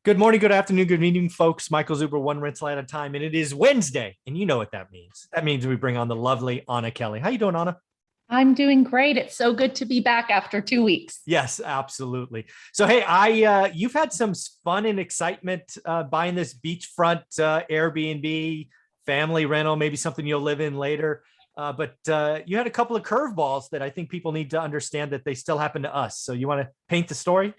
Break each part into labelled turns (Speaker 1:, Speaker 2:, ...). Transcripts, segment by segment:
Speaker 1: Good morning, good afternoon, good evening, folks. Michael Zuber, one rental at a time, and it is Wednesday, and you know what that means. That means we bring on the lovely Anna Kelly. How you doing, Anna?
Speaker 2: I'm doing great. It's so good to be back after 2 weeks.
Speaker 1: Yes, absolutely. So, hey, I you've had some fun and excitement buying this beachfront Airbnb family rental, maybe something you'll live in later. But you had a couple of curveballs that I think people need to understand that they still happen to us. So, you want to paint the story?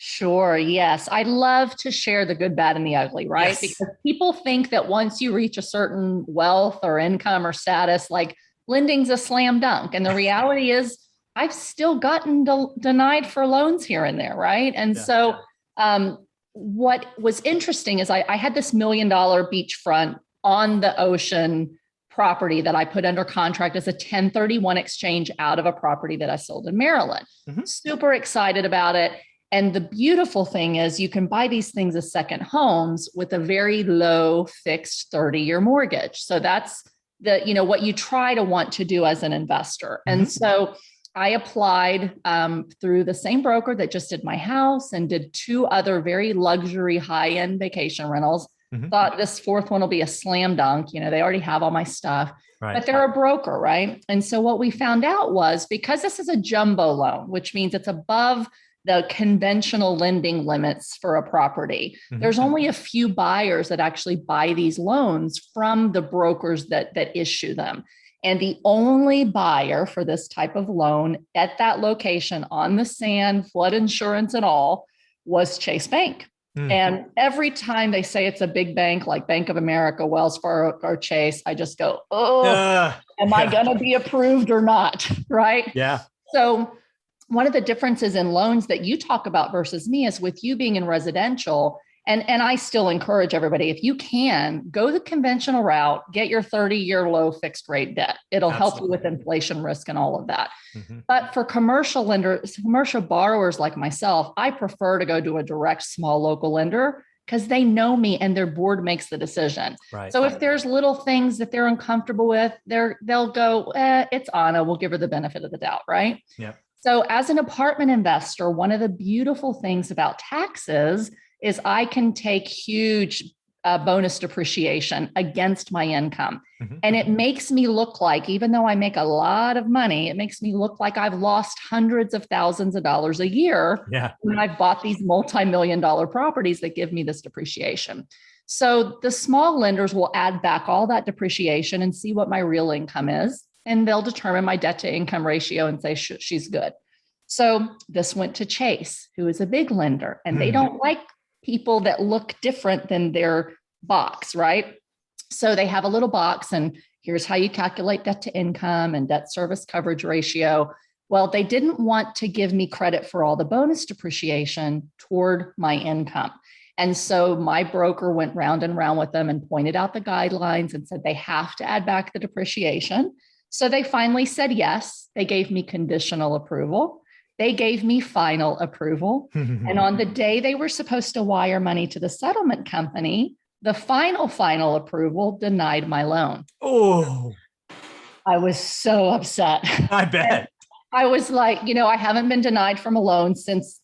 Speaker 2: Sure. Yes. I love to share the good, bad, and the ugly, right?
Speaker 1: Yes.
Speaker 2: Because people think that once you reach a certain wealth or income or status, like lending's a slam dunk. And the reality is, I've still gotten denied for loans here and there, right? And
Speaker 1: Yeah.
Speaker 2: what was interesting is I had this $1 million beachfront on the ocean property that I put under contract as a 1031 exchange out of a property that I sold in Maryland.
Speaker 1: Mhm.
Speaker 2: Super excited about it. And the beautiful thing is you can buy these things as second homes with a very low fixed 30-year mortgage. So that's what you try to want to do as an investor.
Speaker 1: Mhm.
Speaker 2: And so I applied through the same broker that just did my house and did two other very luxury high-end vacation rentals.
Speaker 1: Mhm.
Speaker 2: Thought this fourth one will be a slam dunk. They already have all my stuff,
Speaker 1: Right.
Speaker 2: but they're a broker, right? And so what we found out was because this is a jumbo loan, which means it's above the conventional lending limits for a property.
Speaker 1: Mhm.
Speaker 2: There's only a few buyers that actually buy these loans from the brokers that issue them. And the only buyer for this type of loan at that location on the sand, flood insurance and all, was Chase Bank.
Speaker 1: Mm.
Speaker 2: And every time they say it's a big bank like Bank of America, Wells Fargo, or Chase, I just go, oh, am I going to be approved or not? Right.
Speaker 1: Yeah.
Speaker 2: So one of the differences in loans that you talk about versus me is with you being in residential. And I still encourage everybody, if you can, go the conventional route, get your 30-year low fixed rate debt. It'll help you with inflation risk and all of that.
Speaker 1: Mhm.
Speaker 2: But for commercial lenders, commercial borrowers like myself, I prefer to go to a direct small local lender because they know me and their board makes the decision.
Speaker 1: Right.
Speaker 2: So if there's little things that they're uncomfortable with, they'll go, it's Anna, we'll give her the benefit of the doubt, right?
Speaker 1: Yeah.
Speaker 2: So as an apartment investor, one of the beautiful things about taxes is I can take huge bonus depreciation against my income.
Speaker 1: Mhm.
Speaker 2: And it makes me look like, even though I make a lot of money, it makes me look like I've lost hundreds of thousands of dollars a year
Speaker 1: Yeah.
Speaker 2: when I've bought these multi-million-dollar properties that give me this depreciation. So the small lenders will add back all that depreciation and see what my real income is. And they'll determine my debt to income ratio and say she's good. So this went to Chase, who is a big lender, and they don't like people that look different than their box, right? So they have a little box, and here's how you calculate debt to income and debt service coverage ratio. Well, they didn't want to give me credit for all the bonus depreciation toward my income. And so my broker went round and round with them and pointed out the guidelines and said they have to add back the depreciation. So they finally said yes. They gave me conditional approval. They gave me final approval. And on the day they were supposed to wire money to the settlement company, the final approval denied my loan.
Speaker 1: Oh,
Speaker 2: I was so upset.
Speaker 1: I bet.
Speaker 2: I was like, I haven't been denied from a loan since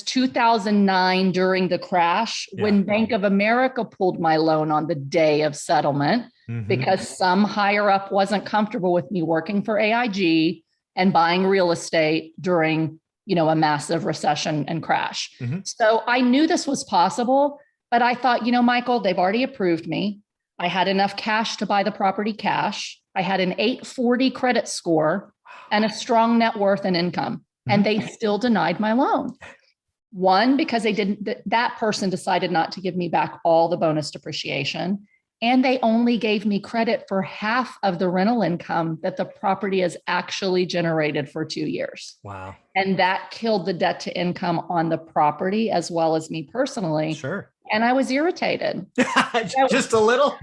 Speaker 2: 2009 during the crash, when Bank of America pulled my loan on the day of settlement.
Speaker 1: Mhm.
Speaker 2: Because some higher up wasn't comfortable with me working for AIG and buying real estate during, a massive recession and crash.
Speaker 1: Mhm.
Speaker 2: So I knew this was possible, but I thought, Michael, they've already approved me. I had enough cash to buy the property cash. I had an 840 credit score and a strong net worth and income, and they still denied my loan. One, because that person decided not to give me back all the bonus depreciation. And they only gave me credit for half of the rental income that the property has actually generated for 2 years.
Speaker 1: Wow.
Speaker 2: And that killed the debt to income on the property as well as me personally.
Speaker 1: Sure.
Speaker 2: And I was irritated.
Speaker 1: Just a little.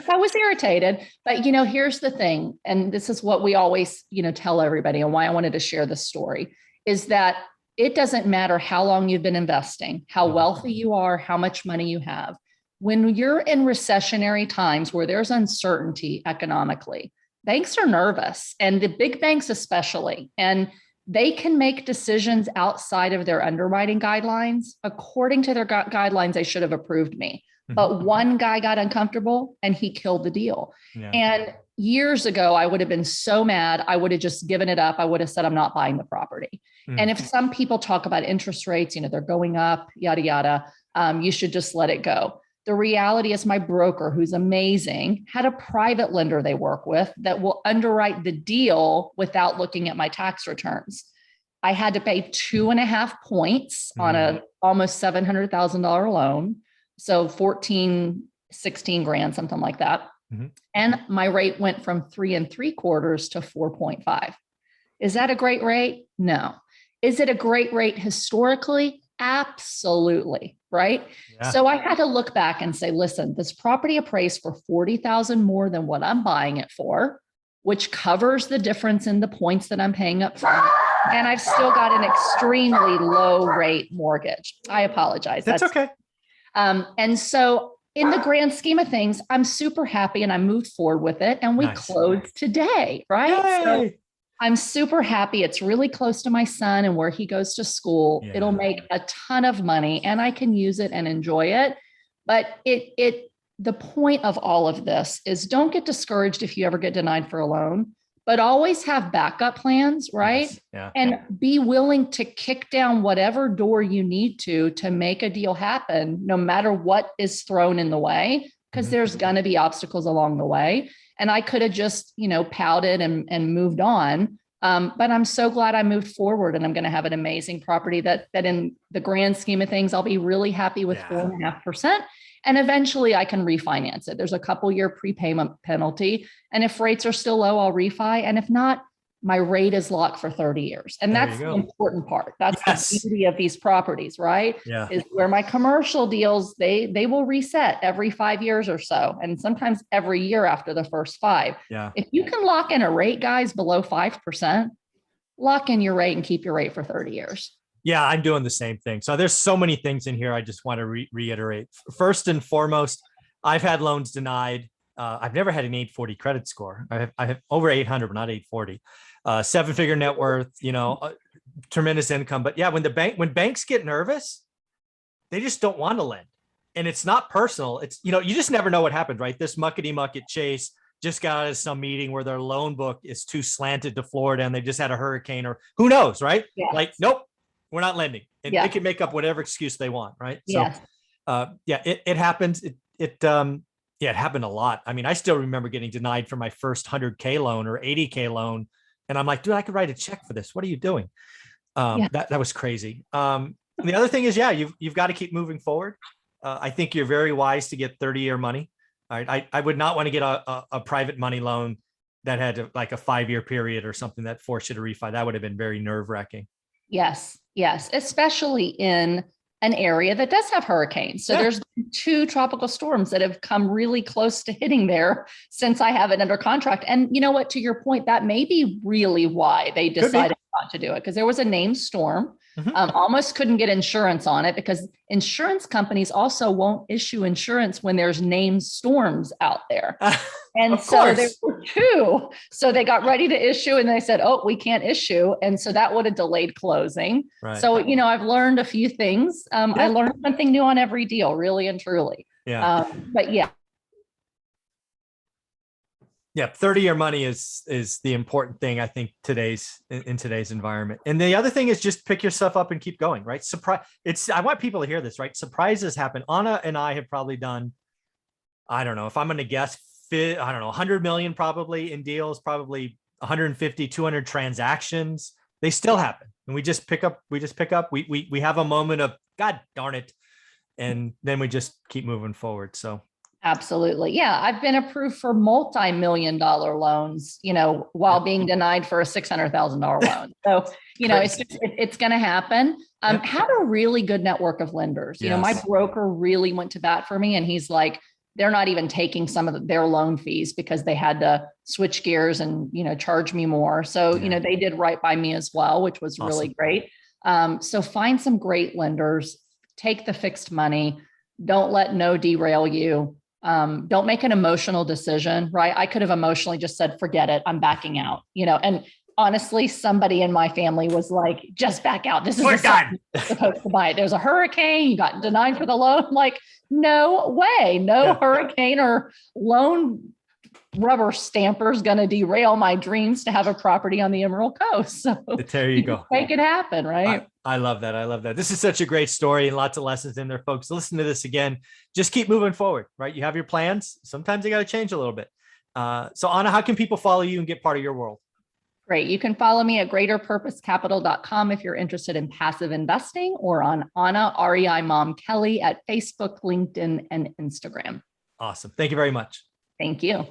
Speaker 2: I was irritated. But, here's the thing. And this is what we always, tell everybody, and why I wanted to share this story is that it doesn't matter how long you've been investing, how wealthy you are, how much money you have. When you're in recessionary times where there's uncertainty economically, banks are nervous, and the big banks especially. And they can make decisions outside of their underwriting guidelines. According to their guidelines, they should have approved me. But one guy got uncomfortable and he killed the deal.
Speaker 1: Yeah.
Speaker 2: And years ago, I would have been so mad. I would have just given it up. I would have said, I'm not buying the property. And if some people talk about interest rates, they're going up, yada, yada, you should just let it go. The reality is my broker, who's amazing, had a private lender they work with that will underwrite the deal without looking at my tax returns. I had to pay 2.5 points on a almost $700,000 loan. So 14, 16 grand, something like that. And my rate went from 3 3/4 to 4.5. Is that a great rate? No. Is it a great rate historically? Absolutely. Right.
Speaker 1: Yeah.
Speaker 2: So I had to look back and say, listen, this property appraised for 40,000 more than what I'm buying it for, which covers the difference in the points that I'm paying up front. And I've still got an extremely low rate mortgage. I apologize.
Speaker 1: That's okay.
Speaker 2: And so in the grand scheme of things, I'm super happy and I moved forward with it and we closed today, right? So I'm super happy. It's really close to my son and where he goes to school.
Speaker 1: Yeah.
Speaker 2: It'll make a ton of money and I can use it and enjoy it. But the point of all of this is don't get discouraged if you ever get denied for a loan, but always have backup plans, right?
Speaker 1: Yes. Yeah.
Speaker 2: And be willing to kick down whatever door you need to make a deal happen, no matter what is thrown in the way, because there's going to be obstacles along the way. And I could have just, pouted and moved on. But I'm so glad I moved forward and I'm going to have an amazing property that in the grand scheme of things, I'll be really happy with 4.5%. And eventually I can refinance it. There's a couple-year prepayment penalty. And if rates are still low, I'll refi. And if not, my rate is locked for 30 years. And that's the important part. That's the beauty of these properties, right?
Speaker 1: Yeah.
Speaker 2: Is where my commercial deals, they will reset every 5 years or so. And sometimes every year after the first 5.
Speaker 1: Yeah.
Speaker 2: If you can lock in a rate, guys, below 5%, lock in your rate and keep your rate for 30 years.
Speaker 1: Yeah, I'm doing the same thing. So there's so many things in here I just want to reiterate. First and foremost, I've had loans denied. I've never had an 840 credit score. I have over 800, but not 840. 7-figure net worth, tremendous income. But yeah, when banks get nervous, they just don't want to lend. And it's not personal. It's, you just never know what happened, right? This muckety muck at Chase just got out of some meeting where their loan book is too slanted to Florida and they just had a hurricane or who knows, right?
Speaker 2: Yes.
Speaker 1: Like, nope. We're not lending, and they can make up whatever excuse they want, right? So, it happens. It happened a lot. I mean, I still remember getting denied for my first 100K loan or 80K loan, and I'm like, dude, I could write a check for this. What are you doing? That was crazy. The other thing is, you've got to keep moving forward. I think you're very wise to get 30-year money. All right, I would not want to get a private money loan that had like a 5-year period or something that forced you to refi. That would have been very nerve-wracking.
Speaker 2: Yes, especially in an area that does have hurricanes. So there's 2 tropical storms that have come really close to hitting there since I have it under contract. And you know what, to your point, that may be really why they decided not to do it, because there was a named storm. Almost couldn't get insurance on it because insurance companies also won't issue insurance when there's named storms out there. And so there were 2. So they got ready to issue and they said, oh, we can't issue. And so that would have delayed closing. Right. So, I've learned a few things. I learned something new on every deal, really and truly. But yeah.
Speaker 1: Yeah, 30-year money is the important thing, I think, in today's environment. And the other thing is just pick yourself up and keep going, right? I want people to hear this, right? Surprises happen. Anna and I have probably done, I don't know, if I'm going to guess, 100 million probably in deals, probably 150, 200 transactions. They still happen. And we just pick up, we have a moment of, God darn it. And then we just keep moving forward. So.
Speaker 2: Absolutely. Yeah. I've been approved for multi-million-dollar loans, while being denied for a $600,000 loan. So, it's going to happen. Have a really good network of lenders. My broker really went to bat for me and he's like, they're not even taking some of their loan fees because they had to switch gears and, charge me more. So, they did right by me as well, which was really great. So find some great lenders, take the fixed money. Don't let no derail you. Don't make an emotional decision, right? I could have emotionally just said, forget it, I'm backing out, and honestly, somebody in my family was like, just back out. This is
Speaker 1: We're
Speaker 2: the
Speaker 1: done.
Speaker 2: you're supposed to buy it. There's a hurricane. You got denied for the loan. I'm like, no way. No
Speaker 1: Yeah.
Speaker 2: hurricane or loan rubber stamper is going to derail my dreams to have a property on the Emerald Coast. So
Speaker 1: There you go.
Speaker 2: make it happen, right?
Speaker 1: I love that. I love that. This is such a great story and lots of lessons in there, folks. Listen to this again. Just keep moving forward, right? You have your plans. Sometimes they got to change a little bit. So Anna, how can people follow you and get part of your world?
Speaker 2: Great. You can follow me at greaterpurposecapital.com if you're interested in passive investing, or on Anna, REI Mom Kelly, at Facebook, LinkedIn, and Instagram.
Speaker 1: Awesome. Thank you very much.
Speaker 2: Thank you.